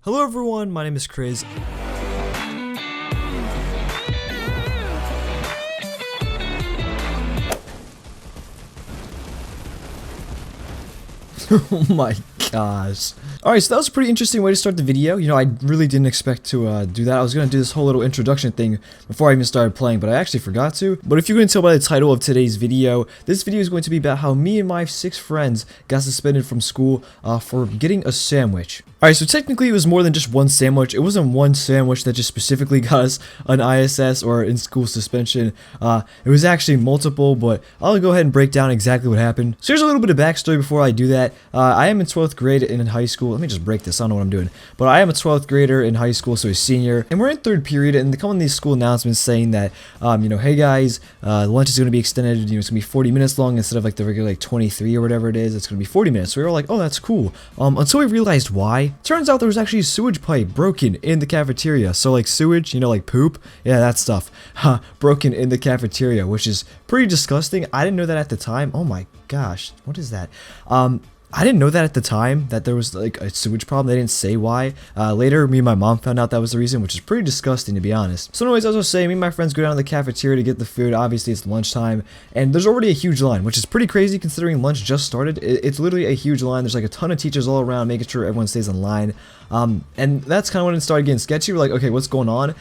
Hello everyone, my name is Chris. Oh my gosh. Alright, so that was a pretty interesting way to start the video. You know, I really didn't expect to do that. I was going to do this whole little introduction thing before I even started playing, but I actually forgot to. But if you can tell by the title of today's video, this video is going to be about how me and my 6 friends got suspended from school for getting a sandwich. Alright, so technically it was more than just one sandwich. It wasn't one sandwich that just specifically got us an ISS or in-school suspension. It was actually multiple, but I'll go ahead and break down exactly what happened. So here's a little bit of backstory before I do that. I am in 12th grade in high school. Let me just break this. I don't know what I'm doing. But I am a 12th grader in high school, so a senior. And we're in 3rd period, and they come on these school announcements saying that, you know, hey guys, lunch is going to be extended. You know, it's going to be 40 minutes long instead of like the regular like 23 or whatever it is. It's going to be 40 minutes. So we were like, oh, that's cool. Until we realized why. Turns out there was actually a sewage pipe broken in the cafeteria. So like sewage, you know, like poop. Yeah, that stuff. Broken in the cafeteria, which is pretty disgusting. I didn't know that at the time. Oh my gosh. What is that? I didn't know that at the time, that there was like a sewage problem. They didn't say why. Later, me and my mom found out that was the reason, which is pretty disgusting to be honest. So anyways, as I was saying, me and my friends go down to the cafeteria to get the food. Obviously, it's lunchtime, and there's already a huge line, which is pretty crazy considering lunch just started. It's literally a huge line. There's like a ton of teachers all around making sure everyone stays in line. And that's kind of when it started getting sketchy. We're like, okay, what's going on?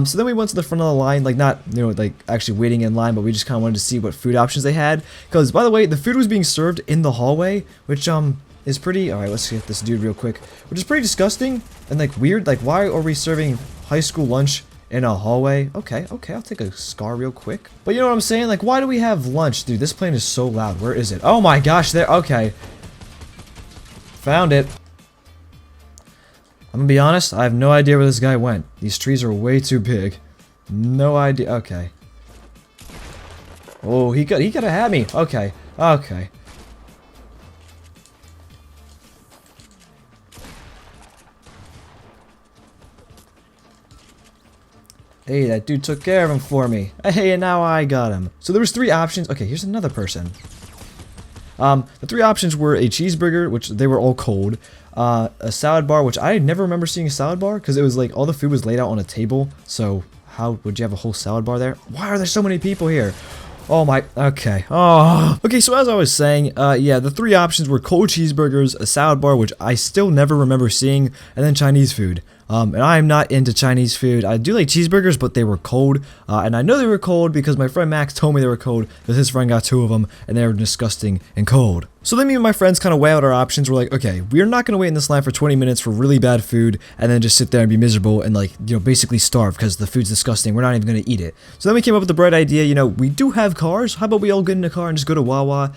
So then we went to the front of the line, like not, you know, like actually waiting in line, but we just kind of wanted to see what food options they had. Because by the way, the food was being served in the hallway, which is pretty, alright, let's get this dude real quick, which is pretty disgusting and like weird. Like, why are we serving high school lunch in a hallway? Okay, I'll take a scar real quick. But you know what I'm saying? Like, why do we have lunch? Dude, this plane is so loud. Where is it? Oh my gosh, there, okay. Found it. I'm gonna be honest, I have no idea where this guy went. These trees are way too big. No idea, okay. Oh, he could have had me. Okay. Hey, that dude took care of him for me. Hey, and now I got him. So there was 3 options. Okay, here's another person. The 3 options were a cheeseburger, which they were all cold, a salad bar, which I never remember seeing a salad bar, because it was like all the food was laid out on a table, so how would you have a whole salad bar there? Why are there so many people here? Oh my, okay. Oh. Okay, so as I was saying, yeah, the 3 options were cold cheeseburgers, a salad bar, which I still never remember seeing, and then Chinese food. And I am not into Chinese food. I do like cheeseburgers, but they were cold. And I know they were cold because my friend Max told me they were cold, because his friend got 2 of them, and they were disgusting and cold. So then me and my friends kind of weigh out our options. We're like, okay, we're not going to wait in this line for 20 minutes for really bad food and then just sit there and be miserable and like, you know, basically starve because the food's disgusting. We're not even going to eat it. So then we came up with the bright idea, you know, we do have cars. How about we all get in a car and just go to Wawa?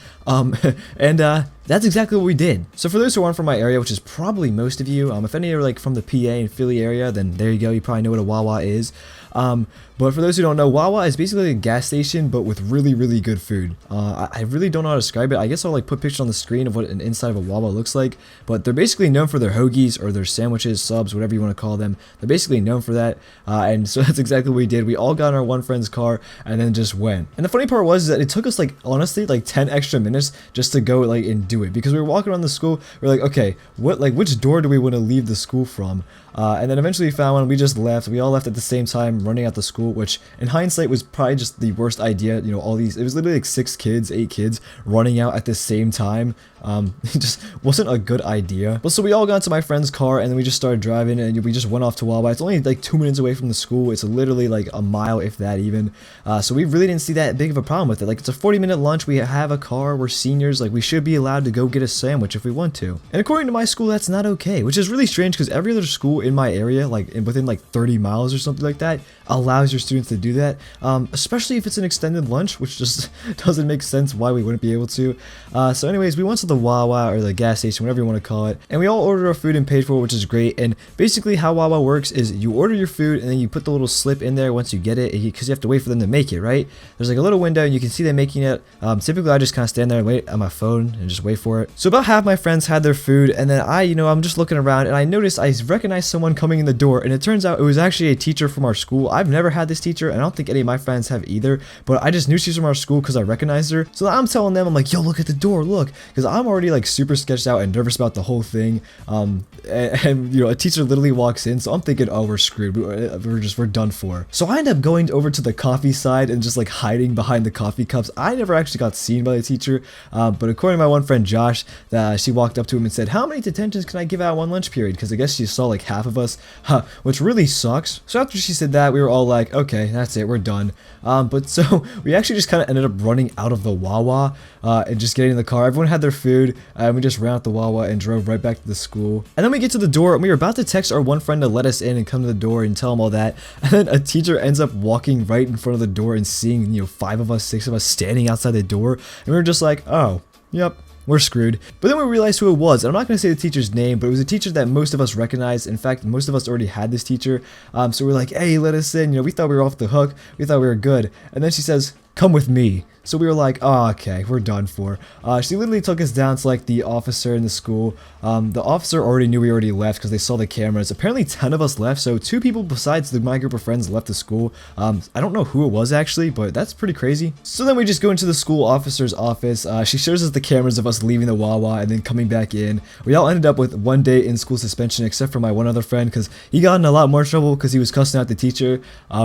That's exactly what we did. So for those who aren't from my area, which is probably most of you, if any are like from the PA and Philly area, then there you go. You probably know what a Wawa is. But for those who don't know, Wawa is basically a gas station, but with really, really good food. I really don't know how to describe it. I guess I'll like put pictures on the screen of what an inside of a Wawa looks like. But they're basically known for their hoagies or their sandwiches, subs, whatever you want to call them. They're basically known for that. And so that's exactly what we did. We all got in our one friend's car and then just went. And the funny part was that it took us like, honestly, like 10 extra minutes just to go like and do it. Because we were walking around the school, we're like, okay, which door do we want to leave the school from? And then eventually we found one. We just left. We all left at the same time, running out the school, which in hindsight was probably just the worst idea. You know, all these, it was literally like 6 kids, 8 kids running out at the same time. It just wasn't a good idea. But so we all got into my friend's car and then we just started driving and we just went off to Wawa. It's only like 2 minutes away from the school. It's literally like a mile, if that even. So we really didn't see that big of a problem with it. Like, it's a 40-minute lunch. We have a car. We're seniors. Like, we should be allowed to go get a sandwich if we want to. And according to my school, that's not okay, which is really strange because every other school in my area, like within like 30 miles or something like that, allows your students to do that, especially if it's an extended lunch, which just doesn't make sense why we wouldn't be able to. So anyways, we went to the Wawa or the gas station, whatever you want to call it, and we all ordered our food and paid for it, which is great. And basically how Wawa works is you order your food and then you put the little slip in there once you get it, because you have to wait for them to make it, right? There's like a little window and you can see them making it. Typically I just kind of stand there and wait on my phone and just wait wait for it. So about half my friends had their food, and then I'm just looking around, and I noticed I recognized someone coming in the door, and it turns out it was actually a teacher from our school. I've never had this teacher, and I don't think any of my friends have either, but I just knew she's from our school because I recognized her. So I'm telling them, I'm like, yo, look at the door, look, because I'm already like super sketched out and nervous about the whole thing. And a teacher literally walks in, so I'm thinking, oh, we're screwed, we're done for. So I end up going over to the coffee side and just like hiding behind the coffee cups. I never actually got seen by the teacher, but according to my one friend Josh, she walked up to him and said, how many detentions can I give out one lunch period? Because I guess she saw like half of us, which really sucks. So after she said that, we were all like, okay, that's it, we're done. But so we actually just kind of ended up running out of the Wawa and just getting in the car. Everyone had their food, and we just ran out the Wawa and drove right back to the school. And then we get to the door, and we were about to text our one friend to let us in and come to the door and tell him all that. And then a teacher ends up walking right in front of the door and seeing, 5 of us, 6 of us standing outside the door. And we were just like, oh, yep, we're screwed. But then we realized who it was. And I'm not going to say the teacher's name, but it was a teacher that most of us recognized. In fact, most of us already had this teacher. So we're like, hey, let us in. We thought we were off the hook. We thought we were good. And then she says, come with me. So we were like, oh, okay, we're done for. She literally took us down to like the officer in the school. The officer already knew we already left because they saw the cameras. Apparently 10 of us left, so 2 people besides my group of friends left the school. I don't know who it was actually, but that's pretty crazy. So then we just go into the school officer's office. She shows us the cameras of us leaving the Wawa and then coming back in. We all ended up with 1 day in school suspension except for my one other friend because he got in a lot more trouble because he was cussing out the teacher,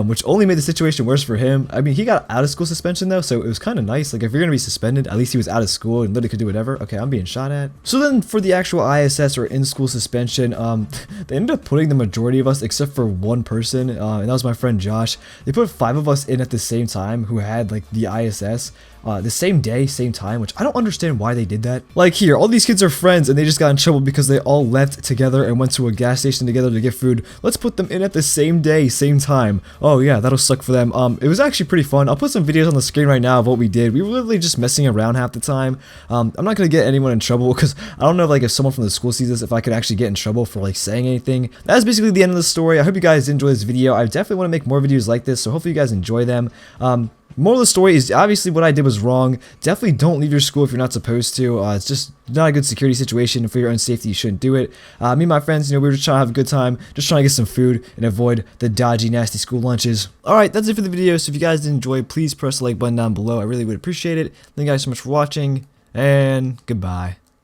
which only made the situation worse for him. I mean, he got out of school suspension though, so it was kind of nice. Like if you're gonna be suspended, at least he was out of school and literally could do whatever. Okay, I'm being shot at. So then for the actual ISS or in school suspension, they ended up putting the majority of us except for 1 person, and that was my friend Josh. They put 5 of us in at the same time who had like the ISS. The same day, same time, which I don't understand why they did that. Like here, all these kids are friends and they just got in trouble because they all left together and went to a gas station together to get food. Let's put them in at the same day, same time. Oh yeah, that'll suck for them. It was actually pretty fun. I'll put some videos on the screen right now of what we did. We were literally just messing around half the time. I'm not gonna get anyone in trouble because I don't know like if someone from the school sees this, if I could actually get in trouble for like saying anything. That's basically the end of the story. I hope you guys enjoyed this video. I definitely want to make more videos like this, so hopefully you guys enjoy them. Moral of the story is obviously what I did was wrong. Definitely don't leave your school if you're not supposed to. It's just not a good security situation. For your own safety, you shouldn't do it. Me and my friends, we were just trying to have a good time, just trying to get some food and avoid the dodgy, nasty school lunches. Alright, that's it for the video. So if you guys did enjoy, please press the like button down below. I really would appreciate it. Thank you guys so much for watching, and goodbye.